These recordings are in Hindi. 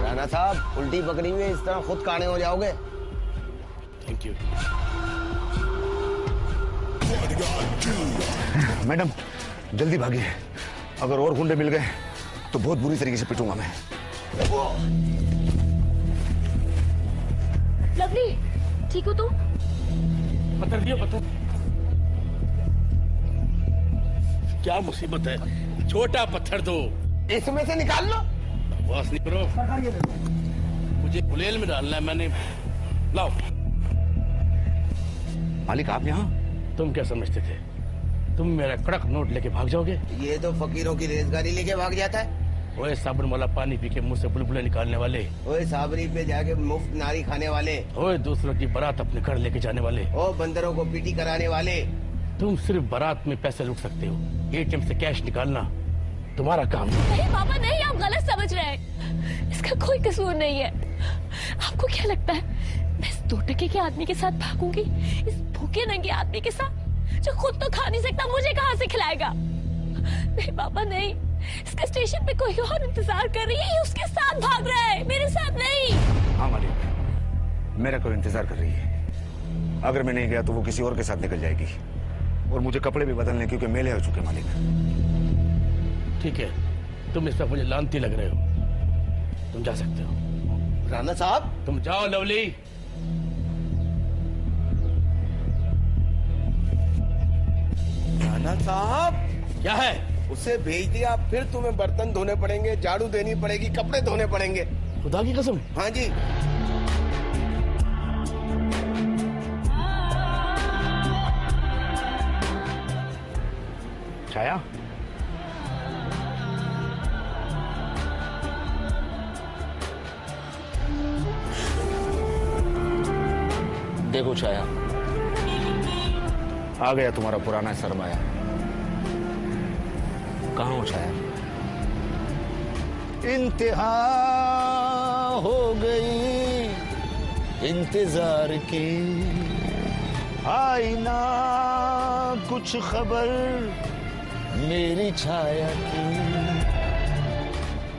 राणा साहब, उल्टी पकड़ी हुई इस तरह खुद काने हो जाओगे। Thank you. मैडम जल्दी भागिए, अगर और गुंडे मिल गए तो बहुत बुरी तरीके से पिटूंगा मैं। लवली, ठीक हो तुम? पत्थर दियो, पत्थर। क्या मुसीबत है? छोटा पत्थर दो। इसमें से निकाल लो। बस नहीं करो, मुझे गुलेल में डालना है मैंने। लाओ। मालिक आप यहाँ? तुम क्या समझते थे तुम मेरा कड़क नोट लेके भाग जाओगे? ये तो फकीरों की रेजगारी लेके भाग जाता है। ओए साबुन वाला पानी पी के मुंह से बुलबुले निकालने वाले। ओए साबरी पे जाके मुफ्त नारी खाने वाले। ओए दूसरों की बारात अपने घर लेके जाने वाले। ओ बंदरों को पीटी कराने वाले। तुम सिर्फ बारात में पैसे लूट सकते हो, एटीएम से कैश निकालना तुम्हारा काम नहीं। नहीं पापा नहीं, आप गलत समझ रहे हैं। इसका कोई कसूर नहीं है। आपको क्या लगता है मैं इस 2 टके के आदमी के साथ भागूंगी? इस भूखे नंगे आदमी के साथ जो खुद तो खा नहीं सकता, मुझे कहाँ से खिलाएगा? नहीं पापा नहीं, इसका स्टेशन पे कोई और इंतजार कर रही है, उसके साथ भाग रहा है, मेरे साथ नहीं। हाँ मालिक, मेरा कोई इंतजार कर रही है। अगर मैं नहीं गया तो वो किसी और के साथ निकल जाएगी और मुझे कपड़े भी बदलने क्योंकि मेले हो चुके मालिक। ठीक है, तुम इस पर मुझे लानती लग रहे हो, तुम जा सकते हो। राणा साहब तुम जाओ। लवली राणा साहब, क्या है? उसे भेज दिया, फिर तुम्हें बर्तन धोने पड़ेंगे, झाड़ू देनी पड़ेगी, कपड़े धोने पड़ेंगे। खुदा की कसम। हाँ जी। छाया, देखो छाया, आ गया तुम्हारा पुराना सरमाया। कहाँ हो छाया? इंतहा हो गई इंतजार की, आई ना कुछ खबर मेरी छाया की।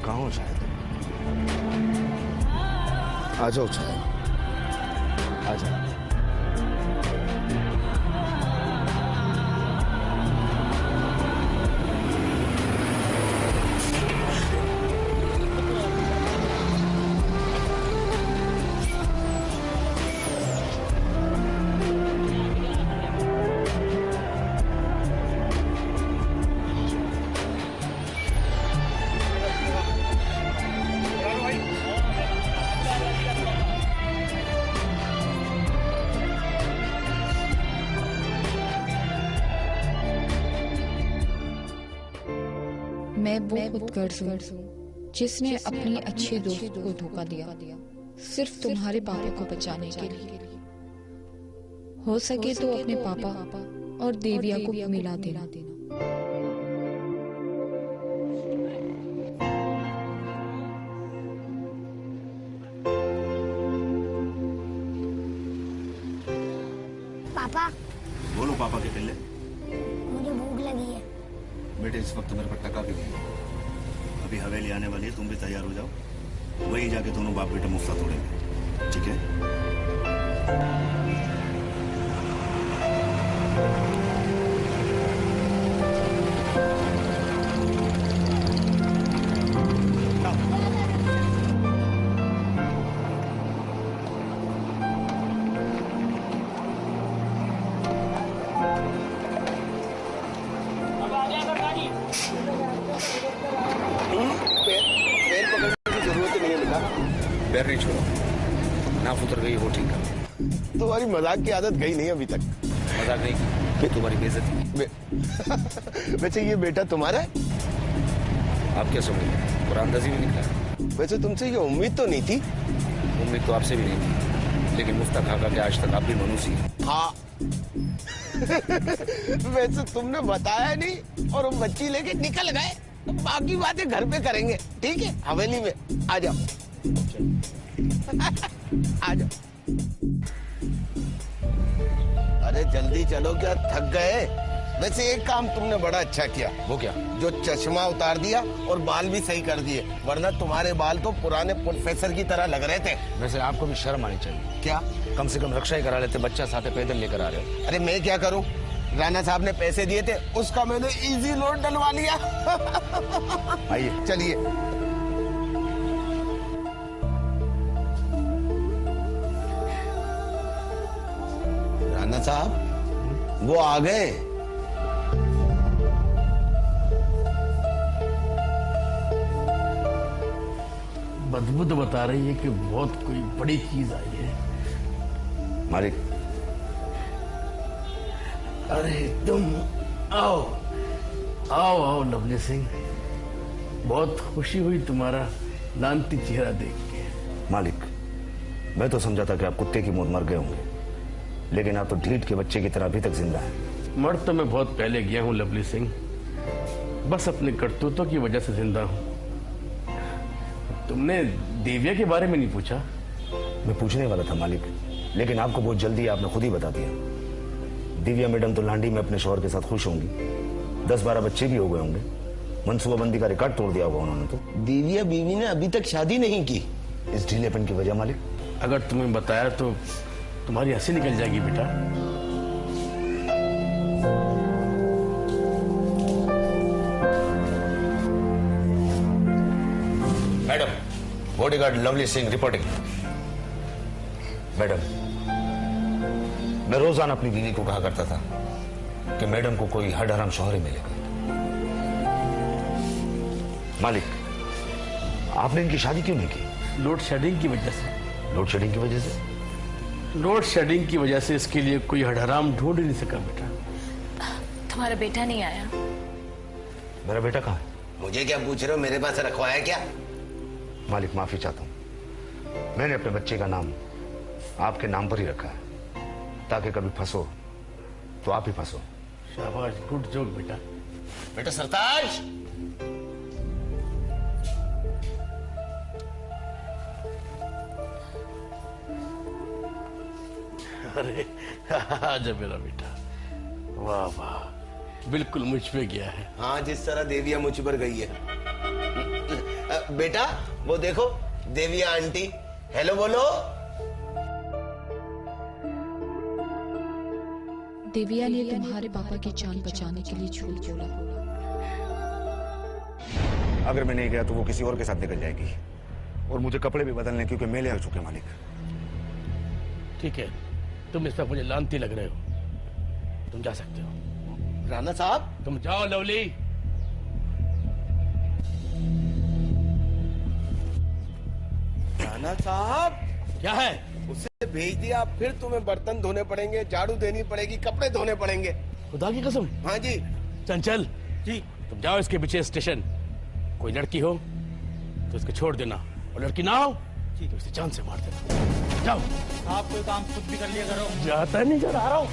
कहाँ हो छाया तुम? आ जाओ छाया, आ जाओ। मैं वो खुदगर्ज हूँ जिसने अपनी अच्छे दोस्त को धोखा दिया, सिर्फ तुम्हारे पापा को बचाने के लिए। हो सके तो अपने पापा और देविया को मिला देना। पापा, बोलो पापा के पिल्ले। मुझे भूख लगी है। बेटे इस वक्त मेरे पर टका भी नहीं, अभी हवेली आने वाली है, तुम भी तैयार हो जाओ, वहीं जाके दोनों बाप बेटे मुफ्ता तोड़ेंगे, ठीक है? पैर नहीं छोड़ो, नाफ उतर गई हो ठीक है। तुम्हारी मजाक की आदत गई नहीं अभी तक। मजाक नहीं की, तुम्हारी बेइज्जती। वैसे ये बेटा तुम्हारा है? आप क्या समझे, कुरानदाजी भी निकला। वैसे तुमसे ये उम्मीद तो नहीं थी। उम्मीद तो आपसे भी नहीं थी, लेकिन मुफ्ता खा के आज तक आप भी मनुष्य हैं। हाँ। वैसे तुमने बताया नहीं और हम बच्ची लेके निकल गए, तो बाकी बातें घर पे करेंगे, ठीक है? हवेली में आ जाओ। आ जाओ। अरे जल्दी चलो, क्या थक गए? वैसे एक काम तुमने बड़ा अच्छा किया। वो क्या? जो चश्मा उतार दिया और बाल भी सही कर दिए, वरना तुम्हारे बाल तो पुराने प्रोफेसर की तरह लग रहे थे। वैसे आपको भी शर्म आनी चाहिए। क्या? कम से कम रक्षा ही करा लेते, बच्चा साथ पैदल लेकर आ रहे हो। अरे मैं क्या करूं, राणा साहब ने पैसे दिए थे, उसका मैंने इजी लोड डलवा लिया। आइए चलिए। राणा साहब वो आ गए। बदबू तो बता रही है कि बहुत कोई बड़ी चीज आई है। मालिक, अरे तुम आओ आओ आओ लवली सिंह, बहुत खुशी हुई तुम्हारा लांती चेहरा देख के। मालिक, मैं तो समझा था कि आप कुत्ते की मौत मर गए होंगे, लेकिन आप तो ढीठ के बच्चे की तरह अभी तक जिंदा हैं। मर तो मैं बहुत पहले गया हूं लवली सिंह, बस अपने करतूतों की वजह से जिंदा हूं। तुमने देविया के बारे में नहीं पूछा? मैं पूछने वाला था मालिक, लेकिन आपको बहुत जल्दी आपने खुद ही बता दिया। दिव्या मैडम तो लांडी में अपने शौहर के साथ खुश होंगी, 10-12 बच्चे भी हो गए होंगे, मनसूबाबंदी का रिकॉर्ड तोड़ दिया होगा उन्होंने। तो दिव्या बीवी ने अभी तक शादी नहीं की। इस ढीलेपन की वजह मालिक? अगर तुम्हें बताया तो तुम्हारी हंसी निकल जाएगी बेटा। Madam, bodyguard lovely Singh reporting. Madam, मैं रोजाना अपनी बीवी को कहा करता था कि मैडम को कोई हड हराम शौहर ही मिलेगा। मालिक, आपने इनकी शादी क्यों नहीं की? लोड शेडिंग की वजह से। लोड शेडिंग की वजह से? लोड शेडिंग की वजह से इसके लिए कोई हड़हराम ढूंढ ही नहीं सका बेटा। तुम्हारा बेटा नहीं आया? मेरा बेटा कहाँ है? मुझे क्या पूछ रहे हो, मेरे पास रखवाया क्या? मालिक, माफी चाहता हूं, मैंने अपने बच्चे का नाम आपके नाम पर ही रखा है, ताकि कभी फंसो तो आप ही फंसो। शाबाश, गुड जोक बेटा। बेटा सरताज, अरे आजा मेरा बेटा, वाह वाह, बिल्कुल मुझ पे गया है। हाँ जिस तरह देविया मुझ पर गई है। बेटा वो देखो देविया आंटी, हेलो बोलो। दिव्या ने तुम्हारे पापा की जान बचाने के लिए झूठ बोला। अगर मैं नहीं गया तो वो किसी और के साथ निकल जाएगी, और मुझे कपड़े भी बदलने क्योंकि मेले आ चुके मालिक। ठीक है, तुम इस वक्त मुझे लानती लग रहे हो, तुम जा सकते हो। राणा साहब तुम जाओ लवली। राणा साहब क्या है? उसे भेज दिया, फिर तुम्हें बर्तन धोने पड़ेंगे, झाड़ू देनी पड़ेगी, कपड़े धोने पड़ेंगे। खुदा की कसम। हाँ जी। चंचल जी। तुम जाओ इसके पीछे स्टेशन, कोई लड़की हो तो इसको छोड़ देना, और लड़की ना हो तो इसे जान से मार देना। जाओ। आप कोई काम खुद भी कर लिया करो। जाता नहीं, जा रहा हूँ।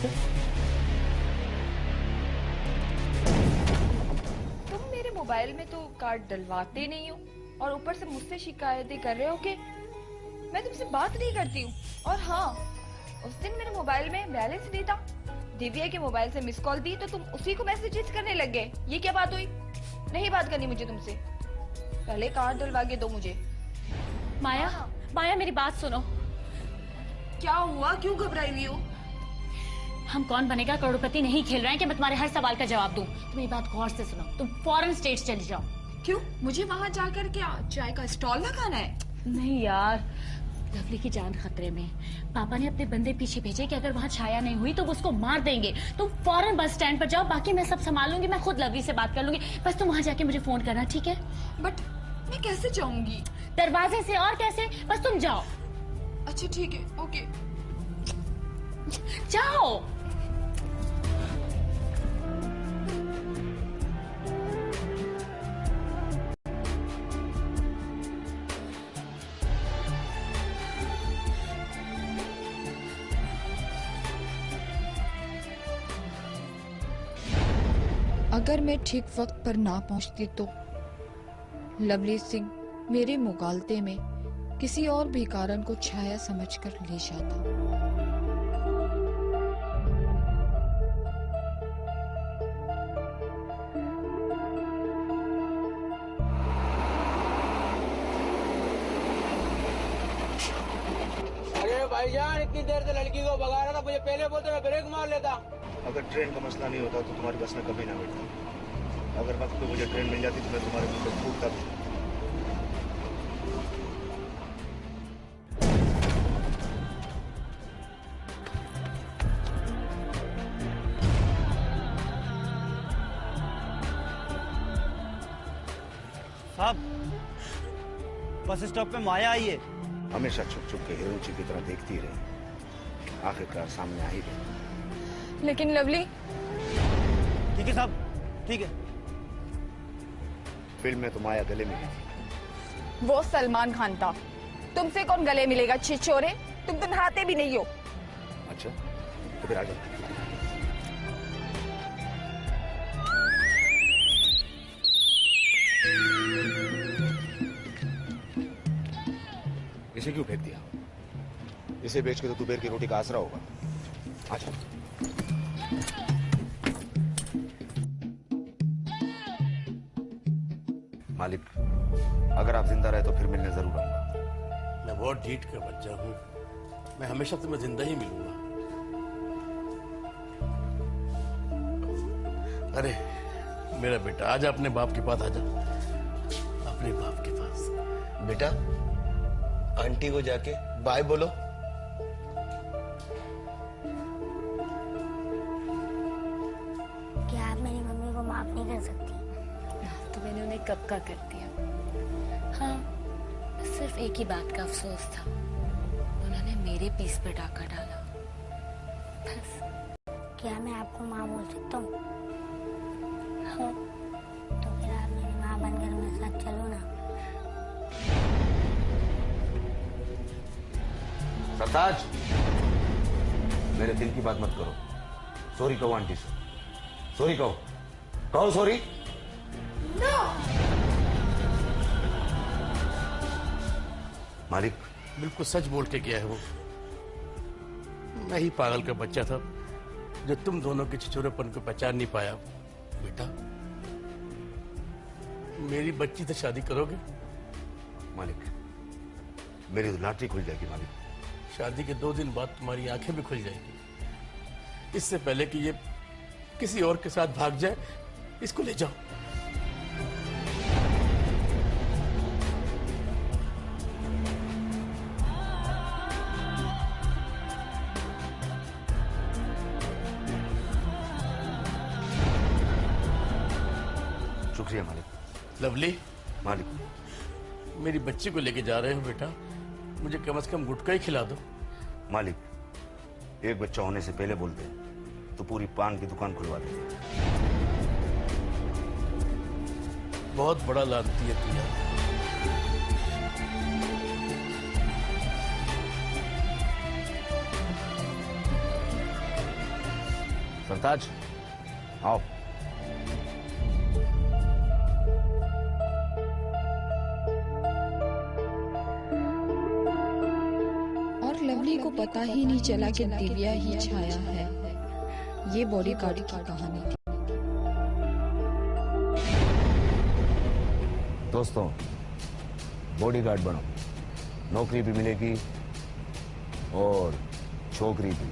तुम मेरे मोबाइल में तो कार्ड डलवाते नहीं हो, और ऊपर से मुझसे शिकायतें कर रहे हो कि मैं तुमसे बात नहीं करती हूँ। और हाँ, उस दिन मेरे मोबाइल में बैलेंस नहीं था, दिव्या के मोबाइल से मिस कॉल दी तो तुम उसी को मैसेजेस करने लग गए। ये क्या बात हुई? नहीं बात करनी मुझे तुमसे, पहले कार्ड डलवा के दो मुझे। माया, माया मेरी बात सुनो। क्या हुआ, क्यों घबराई हुई हो? हम कौन बनेगा करोड़पति नहीं खेल रहे हैं कि मैं तुम्हारे हर सवाल का जवाब दूं। तुम ये बात गौर से सुनो, तुम फॉरेन स्टेट्स चली जाओ। क्यों, मुझे वहाँ जाकर क्या चाय का स्टॉल लगाना है? नहीं यार, लवली की जान खतरे में। पापा ने अपने बंदे पीछे भेजे कि अगर वहाँ छाया नहीं हुई तो वो उसको मार देंगे। तुम फौरन बस स्टैंड पर जाओ, बाकी मैं सब संभाल लूंगी। मैं खुद लवली से बात कर लूंगी, बस तुम वहाँ जाके मुझे फोन करना, ठीक है? बट मैं कैसे जाऊंगी? दरवाजे से। और कैसे? बस तुम जाओ। अच्छा ठीक है, ओके। जाओ। अगर मैं ठीक वक्त पर ना पहुंचती तो लवली सिंह मेरे मुगालते में किसी और भी कारण को छाया समझकर ले जाता। अरे भाईजान इतनी देर से लड़की को भगा रहा था, मुझे पहले बोलते मैं ब्रेक मार लेता। अगर ट्रेन का मसला नहीं होता तो तुम्हारी बस में कभी ना बैठता। अगर वक्त पे मुझे ट्रेन मिल जाती तो मैं तुम्हारे मुंह पे फूटता भी। साहब बस स्टॉप पे माया आई है। हमेशा छुप छुप के हिरोची की तरह देखती रही, आखिरकार सामने आ ही गई। लेकिन लवली, ठीक है साहब, ठीक है। फिल्म में तो माया गले मिली थी। वो सलमान खान था, तुमसे कौन गले मिलेगा छिछोरे, तुम तो नहाते भी नहीं हो। अच्छा तो फिर आ जाओ। इसे क्यों फेंक दिया? इसे बेच के तो दोपहर की रोटी का आसरा होगा। अच्छा मालिक, अगर आप जिंदा रहे तो फिर मिलने जरूर आऊंगा। मैं बहुत ढीठ का बच्चा हूँ, मैं हमेशा तुम्हें जिंदा ही मिलूंगा। अरे मेरा बेटा, आजा अपने बाप के पास, आजा अपने बाप के पास। बेटा आंटी को जाके बाय बोलो। क्या आप मेरी मम्मी को माफ नहीं कर सकती? तो मैंने उन्हें कब का कर दिया। हाँ, बस सिर्फ एक ही बात का अफसोस था, उन्होंने मेरे पीस पर डाका डाला, बस। क्या मैं आपको माँ बोल सकता हूँ? हाँ। तो फिर आप मेरी माँ बनकर मेरे साथ चलो ना। सरताज, मेरे दिल की बात मत करो। सॉरी कहो आंटी से, सॉरी कहो, कहो सॉरी। मालिक, बिल्कुल सच बोल के गया है वो। मैं ही पागल का बच्चा था जो तुम दोनों के छिछोरेपन को पहचान नहीं पाया। बेटा, मेरी बच्ची से शादी करोगे? मालिक, मेरी तो लॉटरी खुल जाएगी मालिक। शादी के 2 दिन बाद तुम्हारी आंखें भी खुल जाएगी। इससे पहले कि ये किसी और के साथ भाग जाए, इसको ले जाओ। शुक्रिया मालिक। लवली, मालिक, मेरी बच्ची को लेके जा रहे हो बेटा, मुझे कम से कम गुटखा ही खिला दो। मालिक, एक बच्चा होने से पहले बोलते तो पूरी पान की दुकान खुलवा देते। बहुत बड़ा लानती है तू यार। सरताज, आओ। लवली को पता ही नहीं चला कि दिव्या ही छाया है। ये बॉडीगार्ड की कहानी थी। दोस्तों, बॉडीगार्ड बनो, नौकरी भी मिलेगी और छोकरी भी।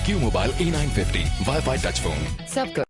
Q Mobile E950 Wi-Fi touch phone. सबका